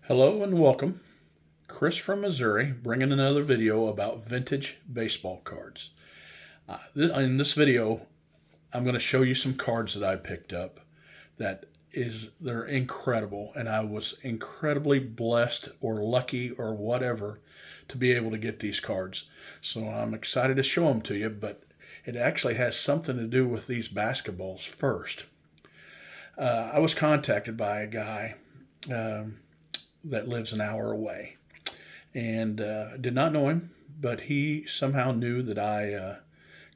Hello and welcome. Chris from Missouri bringing another video about vintage baseball cards. In this video, I'm going to show you some cards that I picked up they're incredible, and I was incredibly blessed or lucky or whatever to be able to get these cards. So I'm excited to show them to you, but it actually has something to do with these basketballs first. I was contacted by a guy um, that lives an hour away, and did not know him, but he somehow knew that I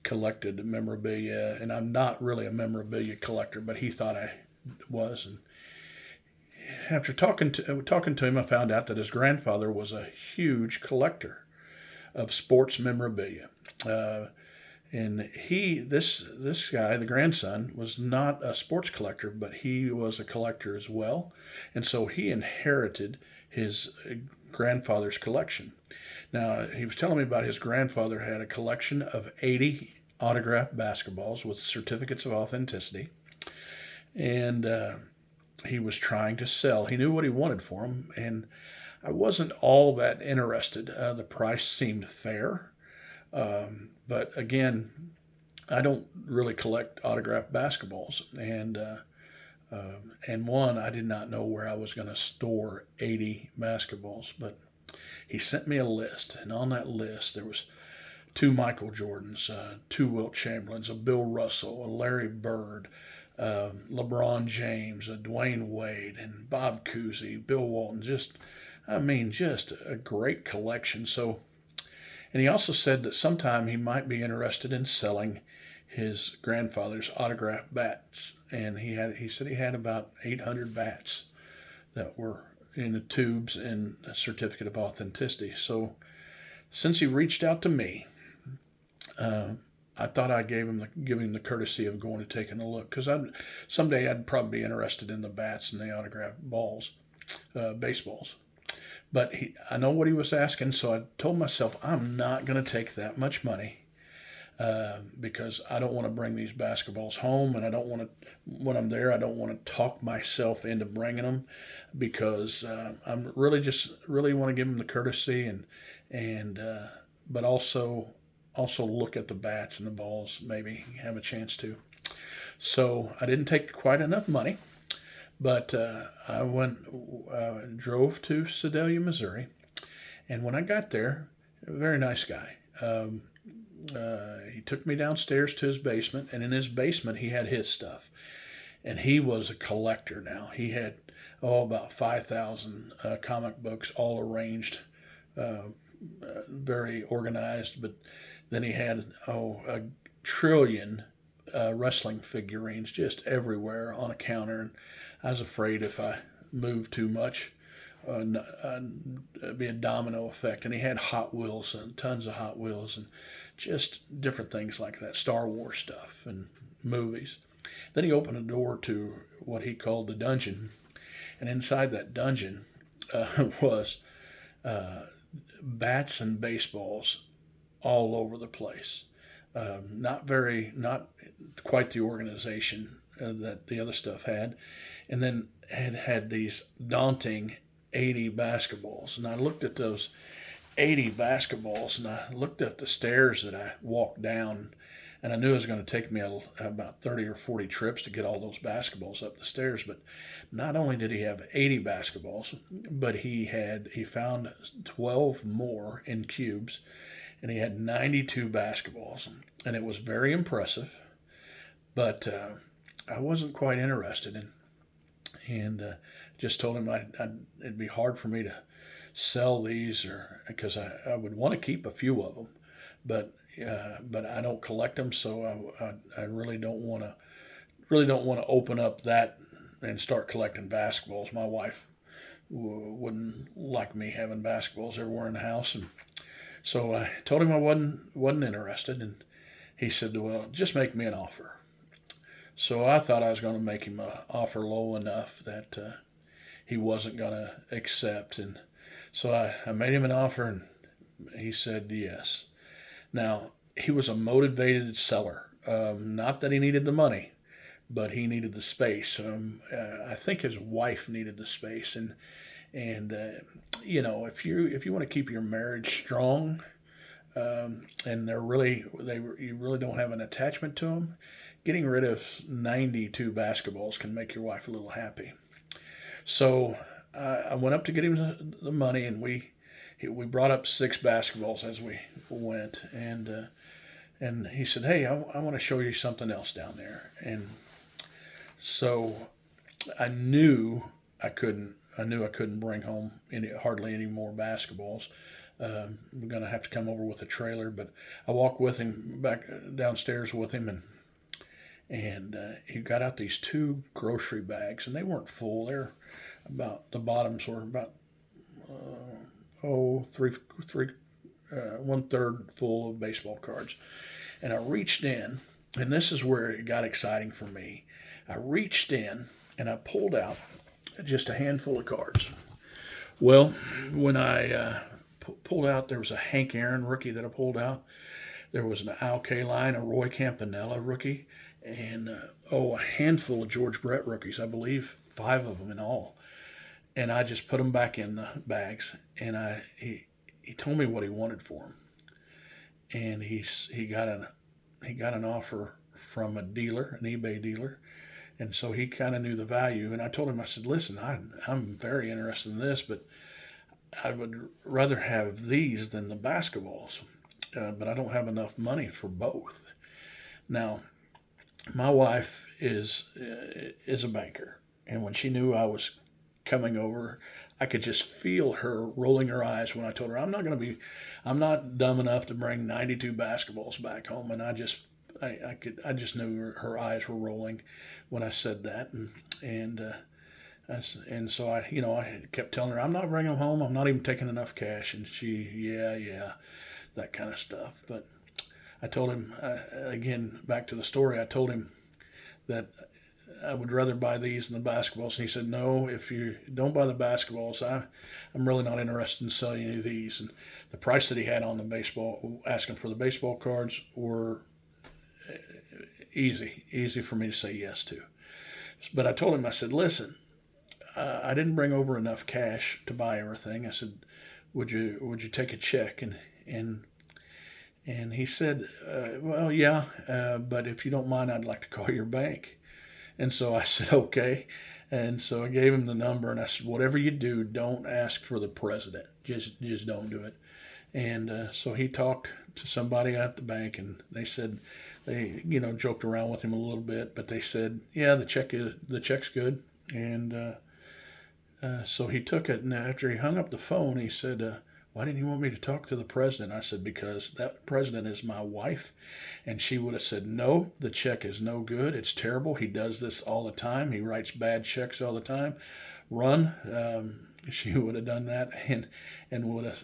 collected memorabilia, and I'm not really a memorabilia collector, but he thought I was. And after talking to him, I found out that his grandfather was a huge collector of sports memorabilia. And this guy, the grandson, was not a sports collector, but he was a collector as well, and so he inherited his grandfather's collection. Now, he was telling me about his grandfather had a collection of 80 autographed basketballs with certificates of authenticity, and he was trying to sell. He knew what he wanted for them, and I wasn't all that interested. The price seemed fair, but again, I don't really collect autographed basketballs, and one, I did not know where I was going to store 80 basketballs, but he sent me a list, and on that list there was two Michael Jordans, two Wilt Chamberlains, a Bill Russell, a Larry Bird, LeBron James, a Dwayne Wade, and Bob Cousy, Bill Walton. Just a great collection. So, and he also said that sometime he might be interested in selling his grandfather's autographed bats, and he said he had about 800 bats that were in the tubes and a certificate of authenticity. So since he reached out to me, uh, I thought I'd give him the courtesy of going and taking a look, because someday I'd probably be interested in the bats and the autographed balls, baseballs. But I know what he was asking, so I told myself I'm not going to take that much money, because I don't want to bring these basketballs home, and I don't want to, when I'm there, I don't want to talk myself into bringing them, because I'm really want to give them the courtesy, and but also look at the bats and the balls, maybe have a chance to. So I didn't take quite enough money, but I drove to Sedalia, Missouri, and when I got there, a very nice guy. He took me downstairs to his basement, and in his basement he had his stuff. And he was a collector now. He had about 5,000 comic books all arranged, very organized. But then he had a trillion wrestling figurines just everywhere on a counter. And I was afraid if I moved too much, it'd be a domino effect. And he had Hot Wheels and tons of Hot Wheels and just different things like that, Star Wars stuff and movies. Then he opened a door to what he called the dungeon, and inside that dungeon was uh, bats and baseballs all over the place. Not quite the organization that the other stuff had, and then had these daunting 80 basketballs. And I looked at those 80 basketballs, and I looked at the stairs that I walked down, and I knew it was going to take me about 30 or 40 trips to get all those basketballs up the stairs. But not only did he have 80 basketballs, but he found 12 more in cubes, and he had 92 basketballs, and it was very impressive. But I wasn't quite interested in, and just told him it'd be hard for me to sell these, or because I would want to keep a few of them, but I don't collect them, so I really don't want to open up that and start collecting basketballs. My wife wouldn't like me having basketballs everywhere in the house, and so I told him I wasn't interested, and he said, "Well, just make me an offer." So I thought I was going to make him an offer low enough that he wasn't going to accept, and so I made him an offer, and he said yes. Now, he was a motivated seller. Not that he needed the money, but he needed the space. I think his wife needed the space, And if you want to keep your marriage strong, and you really don't have an attachment to them, getting rid of 92 basketballs can make your wife a little happy. So I went up to get him the money, and we brought up 6 basketballs as we went, and he said, "Hey, I want to show you something else down there." And so I knew I couldn't bring home hardly any more basketballs. We're gonna have to come over with a trailer, but I walked with him back downstairs with him, and he got out these 2 grocery bags, and they weren't full. They're about the bottoms were about three 1/3 full of baseball cards. And I reached in, and this is where it got exciting for me. I reached in and I pulled out just a handful of cards. Well, when I pulled out, there was a Hank Aaron rookie that I pulled out. There was an Al Kaline, a Roy Campanella rookie, and a handful of George Brett rookies. I believe 5 of them in all. And I just put them back in the bags. And he told me what he wanted for them, and he got an offer from a dealer, an eBay dealer, and so he kind of knew the value. And I told him, I said, "Listen, I'm very interested in this, but I would rather have these than the basketballs, but I don't have enough money for both." Now, my wife is a banker, and when she knew I was coming over, I could just feel her rolling her eyes when I told her I'm not dumb enough to bring 92 basketballs back home. And I just knew her eyes were rolling when I said that, and so I kept telling her I'm not bringing them home. I'm not even taking enough cash, and she yeah that kind of stuff. But I told him again, back to the story. I told him that I would rather buy these than the basketballs. And he said, "No, if you don't buy the basketballs, I'm really not interested in selling any of these." And the price that he had on asking for the baseball cards, were easy for me to say yes to. But I told him, I said, "Listen, I didn't bring over enough cash to buy everything." I said, "Would you take a check?" And he said, "Well, yeah, but if you don't mind, I'd like to call your bank." And so I said, "Okay." And so I gave him the number, and I said, "Whatever you do, don't ask for the president. Just don't do it." And so he talked to somebody at the bank, and they said they joked around with him a little bit, but they said, "Yeah, the check's good." And so he took it, and after he hung up the phone, he said, "Why didn't you want me to talk to the president?" I said, "Because that president is my wife, and she would have said, 'No, the check is no good. It's terrible. He does this all the time. He writes bad checks all the time. Run." She would have done that, and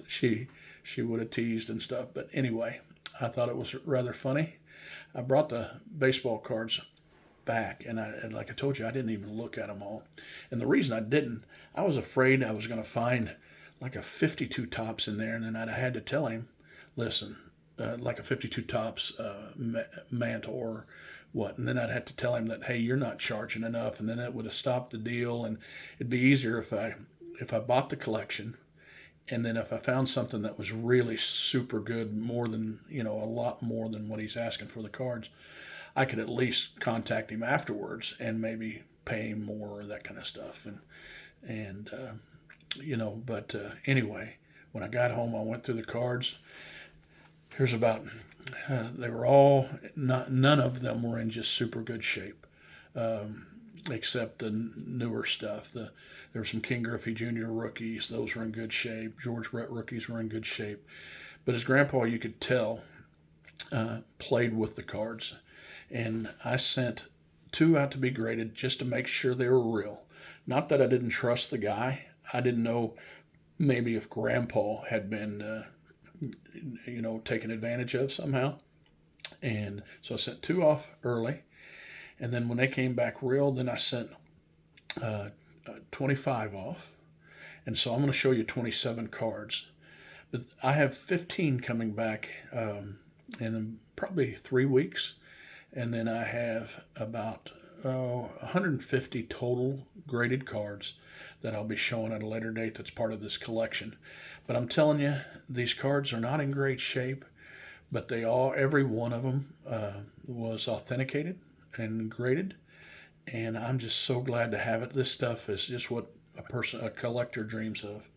she would have teased and stuff. But anyway, I thought it was rather funny. I brought the baseball cards back, and like I told you, I didn't even look at them all. And the reason I didn't, I was afraid I was going to find like a 52 tops in there, and then I had to tell him, "Listen, like a 52 tops mantle or what," and then I'd have to tell him that, "Hey, you're not charging enough," and then it would have stopped the deal, and it'd be easier if I bought the collection, and then if I found something that was really super good, more than a lot more than what he's asking for the cards, I could at least contact him afterwards and maybe pay him more or that kind of stuff. But anyway, when I got home, I went through the cards. There's about they were all none of them were in just super good shape, except the newer stuff. There were some King Griffey Jr. rookies; those were in good shape. George Brett rookies were in good shape, but his grandpa, you could tell, played with the cards, and I sent 2 out to be graded just to make sure they were real. Not that I didn't trust the guy. I didn't know maybe if Grandpa had been, taken advantage of somehow. And so I sent 2 off early. And then when they came back real, then I sent 25 off. And so I'm going to show you 27 cards. But I have 15 coming back in probably 3 weeks. And then I have about 150 total graded cards that I'll be showing at a later date that's part of this collection. But I'm telling you, these cards are not in great shape, but they all, every one of them was authenticated and graded, and I'm just so glad to have it. This stuff is just what a collector dreams of.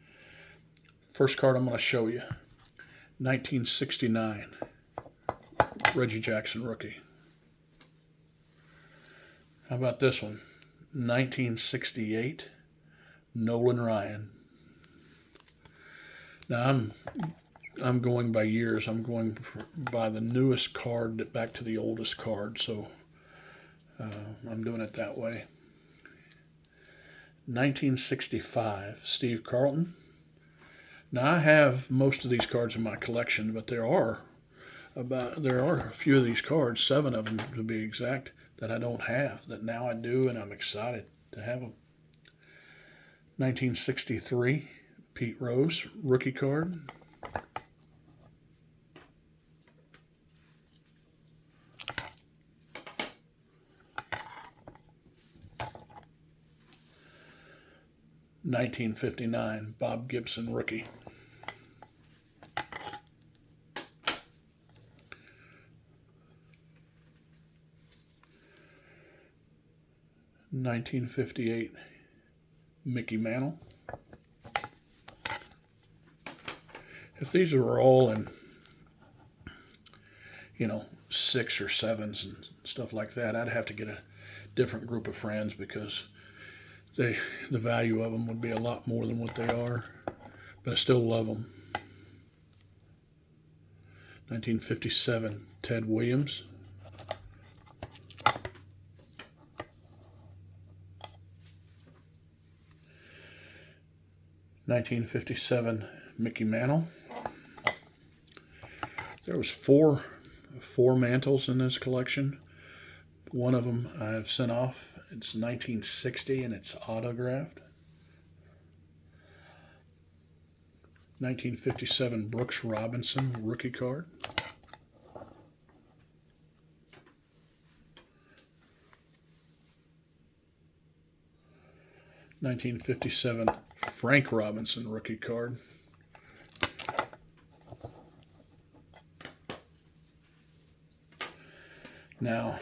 First card I'm going to show you, 1969 Reggie Jackson rookie. How about this one, 1968 Nolan Ryan. Now I'm going by years. I'm going by the newest card back to the oldest card, so I'm doing it that way. 1965 Steve Carlton. Now I have most of these cards in my collection, but there are a few of these cards, 7 of them to be exact, that I don't have, that now I do, and I'm excited to have them. 1963 Pete Rose rookie card. 1959 Bob Gibson rookie. 1958 Mickey Mantle. If these were all in, 6 or 7s and stuff like that, I'd have to get a different group of friends because the value of them would be a lot more than what they are, but I still love them. 1957 Ted Williams. 1957 Mickey Mantle. There was four mantles in this collection. One of them I've sent off. It's 1960 and it's autographed. 1957 Brooks Robinson rookie card. 1957 Frank Robinson rookie card. Now,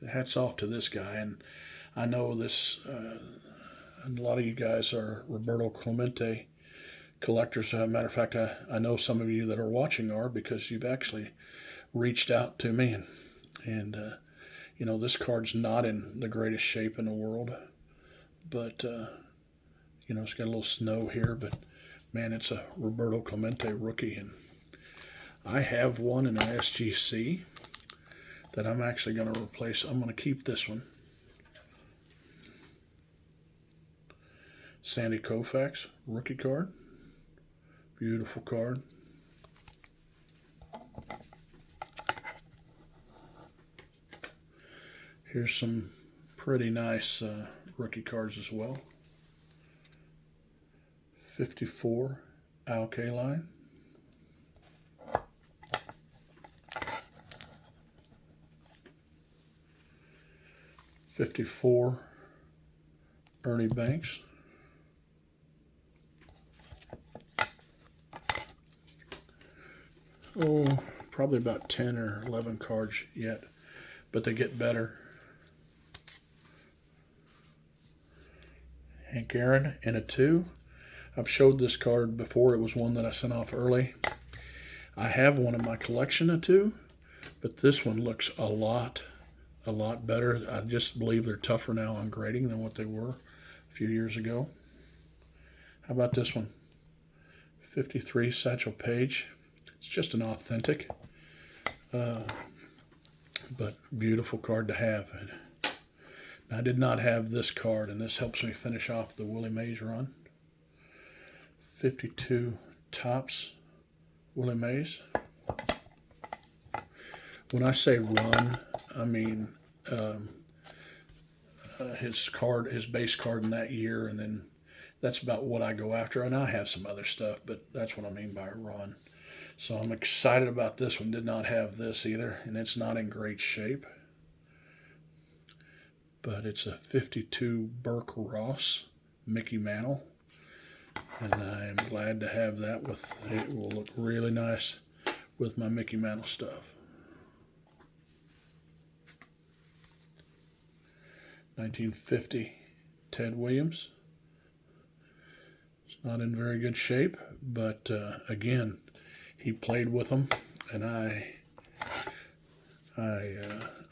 hats off to this guy, and I know this, and a lot of you guys are Roberto Clemente collectors. As a matter of fact, I know some of you that are watching are, because you've actually reached out to me, and this card's not in the greatest shape in the world, but it's got a little snow here, but man, it's a Roberto Clemente rookie, and I have one in an SGC that I'm actually going to replace. I'm going to keep this one. Sandy Koufax rookie card. Beautiful card. Here's some pretty nice rookie cards as well. 54 Al Kaline. 54 Ernie Banks. Oh, probably about 10 or 11 cards yet, but they get better. Hank Aaron in a 2. I've showed this card before. It was one that I sent off early. I have one in my collection of 2, but this one looks a lot better. I just believe they're tougher now on grading than what they were a few years ago. How about this one? 53 Satchel Paige. It's just an authentic, but beautiful card to have. I did not have this card, and this helps me finish off the Willie Mays run. 52 Topps Willie Mays. When I say run, I mean his base card in that year, and then that's about what I go after. And I have some other stuff, but that's what I mean by a run. So I'm excited about this one. Did not have this either, and it's not in great shape. But it's a 52 Burke Ross Mickey Mantle, and I am glad to have that. It will look really nice with my Mickey Mantle stuff. 1950 Ted Williams. It's not in very good shape, but again, he played with them, and I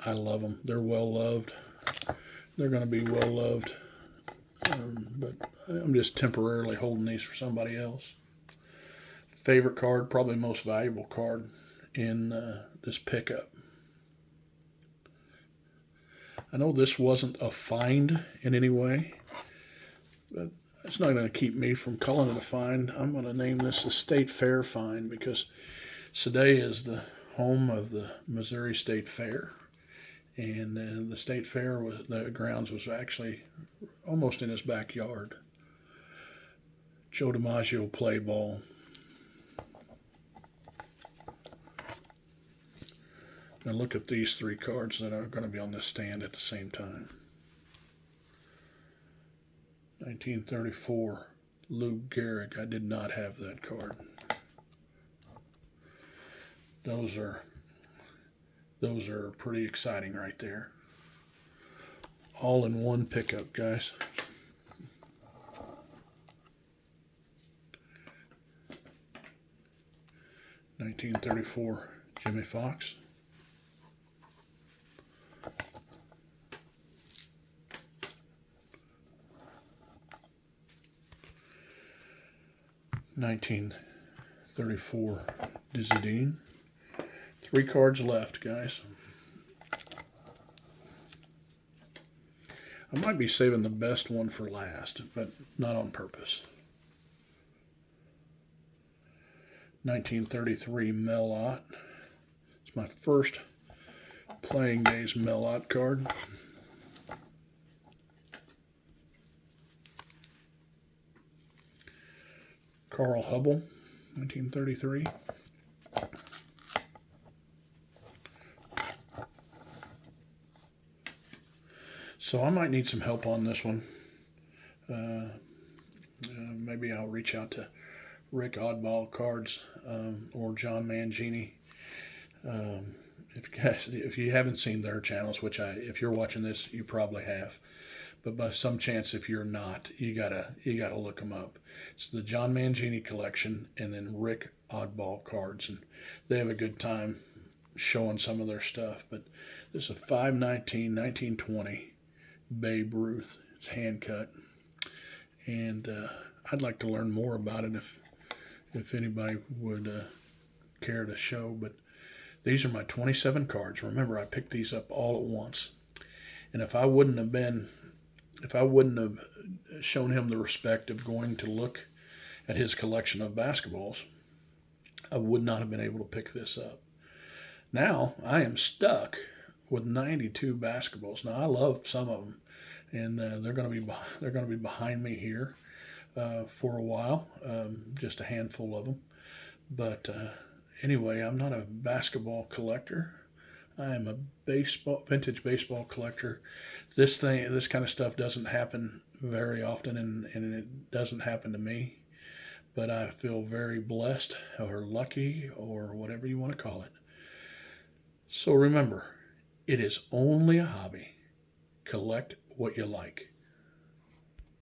love them. They're well loved. They're going to be well loved, but I'm just temporarily holding these for somebody else. Favorite card, probably most valuable card in this pickup. I know this wasn't a find in any way, but it's not going to keep me from calling it a find. I'm going to name this the State Fair find because today is the home of the Missouri State Fair. And the State Fair, the grounds was actually almost in his backyard. Joe DiMaggio play ball. Now look at these three cards that are going to be on this stand at the same time. 1934, Lou Gehrig. I did not have that card. Those are pretty exciting right there. All in one pickup, guys. $1934 Jimmy Fox. $1934 Dizzy Dean. 3 cards left, guys. I might be saving the best one for last, but not on purpose. 1933 Mel Ott. It's my first playing days Mel Ott card. Carl Hubble, 1933. So I might need some help on this one. Maybe I'll reach out to Rick Oddball Cards or John Mangini. If you haven't seen their channels, which if you're watching this, you probably have, but by some chance, if you're not, you gotta look them up. It's the John Mangini collection and then Rick Oddball Cards, and they have a good time showing some of their stuff. But this is a 5/19, 1920 Babe Ruth. It's hand cut, and I'd like to learn more about it if anybody would care to show. But these are my 27 cards. Remember, I picked these up all at once, and if I wouldn't have shown him the respect of going to look at his collection of basketballs, I would not have been able to pick this up. Now I am stuck with 92 basketballs. Now I love some of them, and they're going to be behind me here for a while, just a handful of them. But anyway, I'm not a basketball collector. I am a vintage baseball collector. This kind of stuff doesn't happen very often, and it doesn't happen to me. But I feel very blessed or lucky or whatever you want to call it. So remember, it is only a hobby. Collect what you like.